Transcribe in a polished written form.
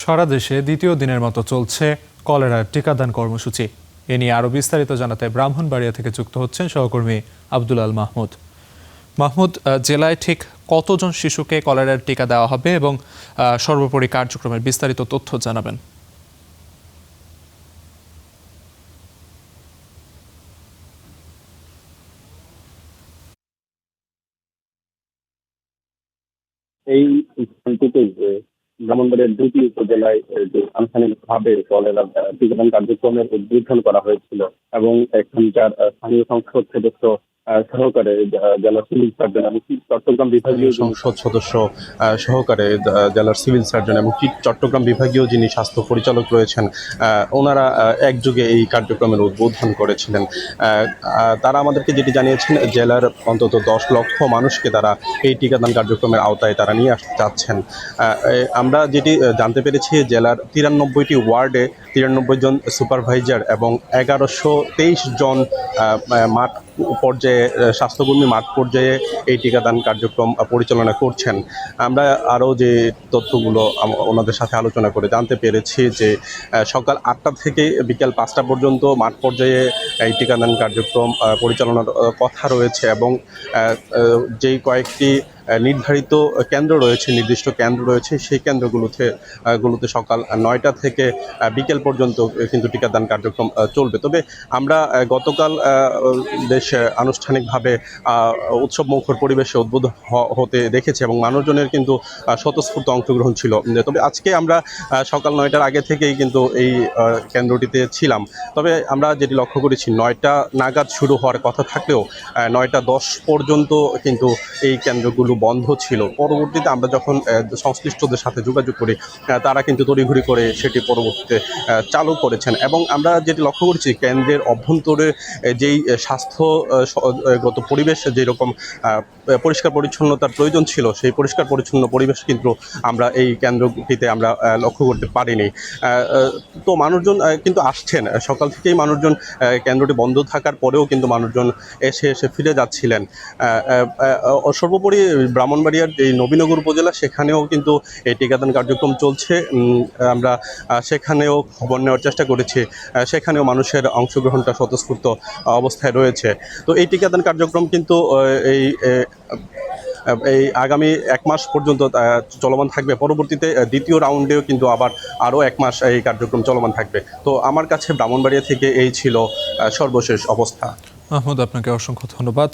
সারা দেশে দ্বিতীয় দিনের মতো চলছে কলেরার টিকাদান কর্মসূচি। এ নিয়ে আরও বিস্তারিত জানাতে ব্রাহ্মণবাড়িয়া থেকে যুক্ত হচ্ছেন সহকর্মী আব্দুল আল মাহমুদ। মাহমুদ, জেলায় ঠিক কতজন শিশুকে কলেরার টিকা দেওয়া হবে এবং সর্বোপরি কার্যক্রমের বিস্তারিত তথ্য জানাবেন। এই স্থানটিতে যে ব্রাহ্মণবাড়িয়ার দুটি উপজেলায় যে আনুষ্ঠানিকভাবে কলেরা টিকাদান কার্যক্রমের উদ্বোধন করা হয়েছিল এবং এখানকার স্থানীয় সংসদ সদস্য সহকারে জেলা সিভিল সার্জন এবং চট্টগ্রাম বিভাগীয় সংসদ সদস্য সহকারে জেলার সিভিল সার্জন এবং চট্টগ্রাম বিভাগীয় যিনি স্বাস্থ্য পরিচালক রয়েছেন, ওনারা একযোগে এই কার্যক্রমের উদ্বোধন করেছিলেন। তারা আমাদেরকে যেটি জানিয়েছেন, জেলার অন্তত 10 লক্ষ মানুষকে তারা এই টিকাদান কার্যক্রমের আওতায় তারা নিয়ে আসতে চাচ্ছেন। আমরা যেটি জানতে পেরেছি, জেলার 93টি ওয়ার্ডে 93 জন সুপারভাইজার এবং 1123 জন মাঠ পর্যায়ে স্বাস্থ্যকর্মী মাঠ পর্যায়ে এই টিকাদান কার্যক্রম পরিচালনা করছেন। আমরা আরও যে তথ্যগুলো ওনাদের সাথে আলোচনা করে জানতে পেরেছি যে সকাল 8টা থেকে বিকেল 5টা পর্যন্ত মাঠ পর্যায়ে এই টিকাদান কার্যক্রম পরিচালনার কথা রয়েছে এবং যেই কয়েকটি নির্ধারিত কেন্দ্র রয়েছে, নির্দিষ্ট কেন্দ্র রয়েছে, সেই কেন্দ্রগুলোতে সকাল 9টা থেকে বিকেল পর্যন্ত কিন্তু টিকাদান কার্যক্রম চলবে। তবে আমরা গতকাল বেশ আনুষ্ঠানিকভাবে উৎসবমুখর পরিবেশে উদ্বোধন হতে দেখেছি এবং মানুষজনের কিন্তু স্বতঃস্ফূর্ত অংশগ্রহণ ছিল। তবে আজকে আমরা সকাল 9টার আগে থেকেই কিন্তু এই কেন্দ্রটিতে ছিলাম। তবে আমরা যেটি লক্ষ্য করেছি, 9টা নাগাদ শুরু হওয়ার কথা থাকলেও 9টা 10 পর্যন্ত কিন্তু এই কেন্দ্রগুলো বন্ধ ছিল। পরবর্তীতে আমরা যখন সংশ্লিষ্টদের সাথে যোগাযোগ করি, তারা কিন্তু তড়িঘড়ি করে সেটি পরবর্তীতে চালু করেছেন এবং আমরা যেটি লক্ষ্য করেছি, কেন্দ্রের অভ্যন্তরে যেই স্বাস্থ্যগত পরিবেশ যেরকম পরিষ্কার পরিচ্ছন্নতার প্রয়োজন ছিল, সেই পরিষ্কার পরিচ্ছন্ন পরিবেশ কিন্তু আমরা এই কেন্দ্রটিতে আমরা লক্ষ্য করতে পারিনি। তো মানুষজন কিন্তু আসছেন, সকাল থেকেই মানুষজন, কেন্দ্রটি বন্ধ থাকার পরেও কিন্তু মানুষজন এসে ফিরে যাচ্ছিলেন। সর্বোপরি ব্রাহ্মণবাড়িয়ার এই নবীনগর উপজেলা, সেখানেও কিন্তু এই টিকাদান কার্যক্রম চলছে। আমরা সেখানেও খবর নেওয়ার চেষ্টা করেছি, সেখানেও মানুষের অংশগ্রহণটা স্বতঃস্ফূর্ত অবস্থায় রয়েছে। তো এই টিকাদান কার্যক্রম কিন্তু এই আগামী 1 মাস পর্যন্ত চলমান থাকবে। পরবর্তীতে দ্বিতীয় রাউন্ডেও কিন্তু আরও 1 মাস এই কার্যক্রম চলমান থাকবে। তো আমার কাছে ব্রাহ্মণবাড়িয়া থেকে এই ছিল সর্বশেষ অবস্থা। মাহমুদ, আপনাকে অসংখ্য ধন্যবাদ।